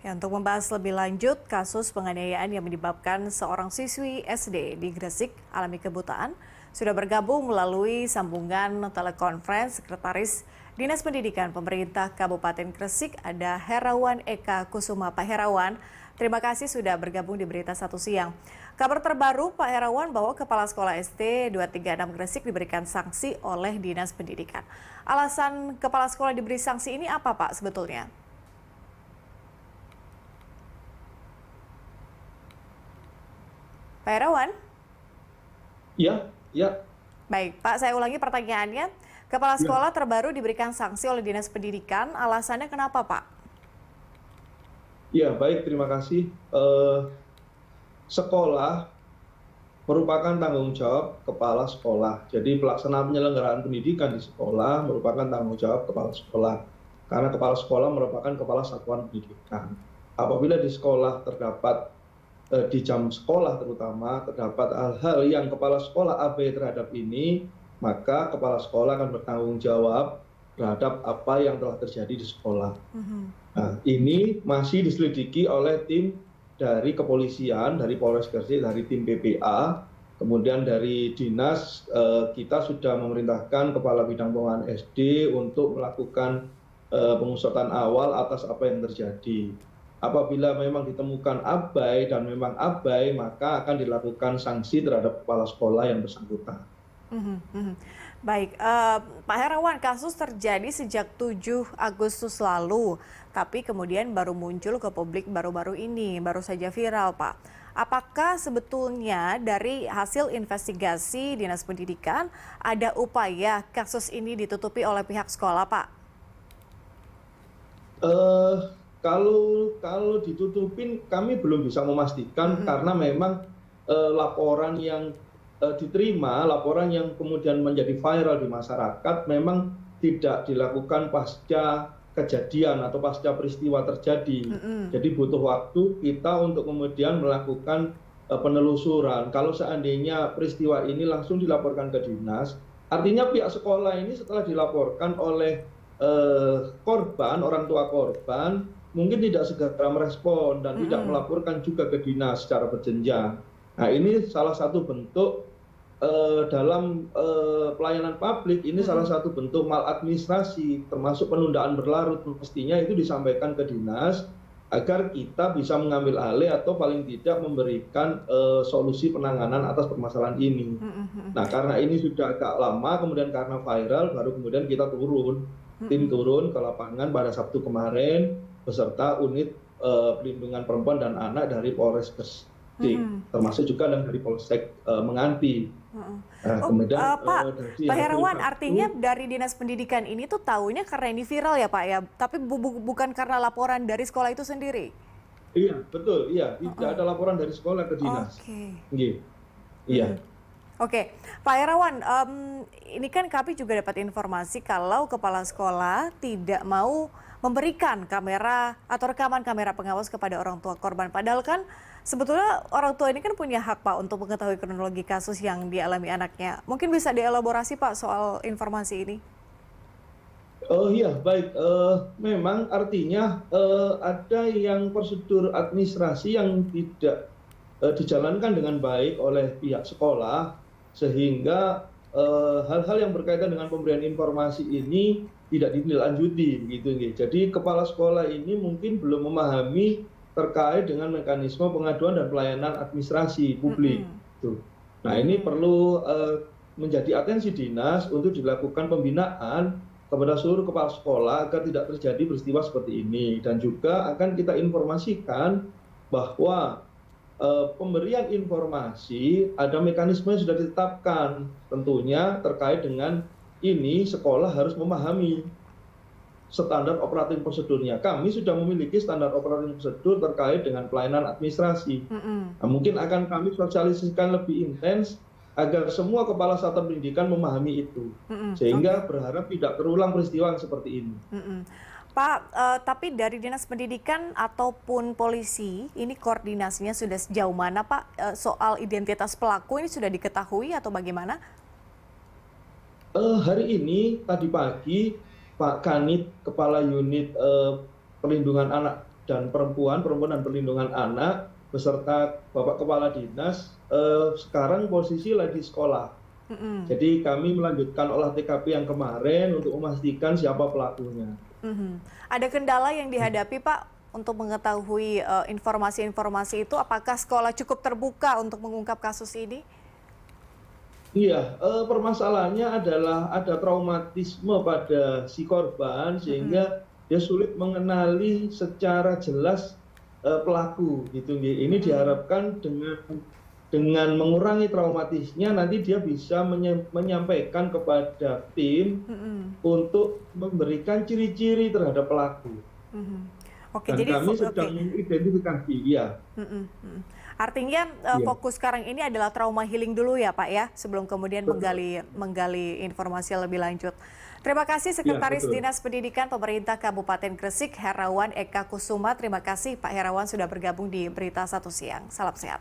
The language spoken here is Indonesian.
Ya, untuk membahas lebih lanjut kasus penganiayaan yang menyebabkan seorang siswi SD di Gresik alami kebutaan, sudah bergabung melalui sambungan telekonferensi Sekretaris Dinas Pendidikan Pemerintah Kabupaten Gresik, ada Herawan Eka Kusuma. Pak Herawan, terima kasih sudah bergabung di Berita Satu Siang. Kabar terbaru Pak Herawan bahwa Kepala Sekolah SD 236 Gresik diberikan sanksi oleh Dinas Pendidikan. Alasan Kepala Sekolah diberi sanksi ini apa Pak sebetulnya? Pak Herawan? Iya, iya. Baik, Pak, saya ulangi pertanyaannya. Kepala Ya, sekolah terbaru diberikan sanksi oleh Dinas Pendidikan. Alasannya kenapa, Pak? ya, baik, terima kasih. Sekolah merupakan tanggung jawab kepala sekolah. Jadi pelaksanaan penyelenggaraan pendidikan di sekolah merupakan tanggung jawab kepala sekolah. Karena kepala sekolah merupakan kepala satuan pendidikan. Apabila di sekolah terdapat di jam sekolah terutama terdapat hal-hal yang kepala sekolah abai terhadap ini, maka kepala sekolah akan bertanggung jawab terhadap apa yang telah terjadi di sekolah. Nah, ini masih diselidiki oleh tim dari kepolisian, dari Polres Gresik, dari tim PPA, kemudian dari dinas kita sudah memerintahkan Kepala Bidang Pengelolaan SD untuk melakukan pengusutan awal atas apa yang terjadi. Apabila memang ditemukan abai dan memang abai, maka akan dilakukan sanksi terhadap kepala sekolah yang bersangkutan. Mhm, mhm. Baik, Pak Herawan, kasus terjadi sejak 7 Agustus lalu, tapi kemudian baru muncul ke publik baru-baru ini, baru saja viral, Pak. Apakah sebetulnya dari hasil investigasi Dinas Pendidikan ada upaya kasus ini ditutupi oleh pihak sekolah, Pak? Eh, kalau ditutupin kami belum bisa memastikan Mhm, karena memang laporan yang diterima, laporan yang kemudian menjadi viral di masyarakat memang tidak dilakukan pasca kejadian atau pasca peristiwa terjadi. mhm, Jadi butuh waktu kita untuk kemudian melakukan penelusuran. Kalau seandainya peristiwa ini langsung dilaporkan ke dinas, artinya pihak sekolah ini setelah dilaporkan oleh korban, orang tua korban, mungkin tidak segera merespon dan tidak mhm, melaporkan juga ke dinas secara berjenjang. Nah, ini salah satu bentuk dalam pelayanan publik, ini salah mhm, satu bentuk maladministrasi, termasuk penundaan berlarut. Mestinya itu disampaikan ke dinas agar kita bisa mengambil alih atau paling tidak memberikan solusi penanganan atas permasalahan ini. mhm, mhm, Nah, karena ini sudah agak lama, kemudian karena viral, baru kemudian kita turun, tim mhm, turun ke lapangan pada Sabtu kemarin beserta unit pelindungan perempuan dan anak dari Polres Gresik, mhm. termasuk juga dari Polsek Menganti. Heeh. Nah, Oh, kemudian Pak, dari Pak hasil Herawan, artinya itu, dari Dinas Pendidikan ini tuh tahunya karena ini viral ya, Pak ya, tapi bukan karena laporan dari sekolah itu sendiri? iya betul, iya tidak Heeh. ada laporan dari sekolah ke dinas. Oke. Nggih, iya. Mhm. Oke, Pak Herawan, ini kan kami juga dapat informasi kalau kepala sekolah tidak mau memberikan kamera atau rekaman kamera pengawas kepada orang tua korban. Padahal kan sebetulnya orang tua ini kan punya hak, Pak, untuk mengetahui kronologi kasus yang dialami anaknya. Mungkin bisa dielaborasi, Pak, soal informasi ini? Oh iya, baik. Memang artinya ada yang prosedur administrasi yang tidak dijalankan dengan baik oleh pihak sekolah, sehingga hal-hal yang berkaitan dengan pemberian informasi ini tidak ditindaklanjuti, begitu nggih. Jadi kepala sekolah ini mungkin belum memahami terkait dengan mekanisme pengaduan dan pelayanan administrasi publik. Mhm, Tuh. Nah, ini mhm, perlu menjadi atensi dinas untuk dilakukan pembinaan kepada seluruh kepala sekolah agar tidak terjadi peristiwa seperti ini, dan juga akan kita informasikan bahwa pemberian informasi ada mekanisme yang sudah ditetapkan, tentunya terkait dengan ini sekolah harus memahami standar operating prosedurnya. Kami sudah memiliki standar operating prosedur terkait dengan pelayanan administrasi. mhm. Nah, mungkin akan kami sosialisasikan lebih intens agar semua kepala satuan pendidikan memahami itu, Mhm, oke. sehingga berharap tidak terulang peristiwa yang seperti ini. Mhm. Pak, tapi dari Dinas Pendidikan ataupun polisi, ini koordinasinya sudah sejauh mana, Pak? Soal identitas pelaku ini sudah diketahui atau bagaimana? Hari ini tadi pagi Pak Kanit, Kepala Unit Perlindungan Anak dan Perempuan dan Perlindungan Anak beserta Bapak Kepala Dinas sekarang posisi lagi sekolah. Jadi kami melanjutkan olah TKP yang kemarin untuk memastikan siapa pelakunya. Ada kendala yang dihadapi Pak untuk mengetahui informasi-informasi itu? Apakah sekolah cukup terbuka untuk mengungkap kasus ini? Iya, permasalahannya adalah ada traumatisme pada si korban sehingga dia sulit mengenali secara jelas pelaku gitu. Ini diharapkan dengan mengurangi traumatisnya nanti dia bisa menyampaikan kepada tim untuk memberikan ciri-ciri terhadap pelaku. Oke, Dan jadi kami sedang mengidentifikasi, ya. Artinya Iya. fokus sekarang ini adalah trauma healing dulu ya Pak ya, sebelum kemudian menggali informasi lebih lanjut. Terima kasih Sekretaris betul. Dinas Pendidikan Pemerintah Kabupaten Gresik, Herawan Eka Kusuma. Terima kasih Pak Herawan sudah bergabung di Berita Satu Siang. Salam sehat.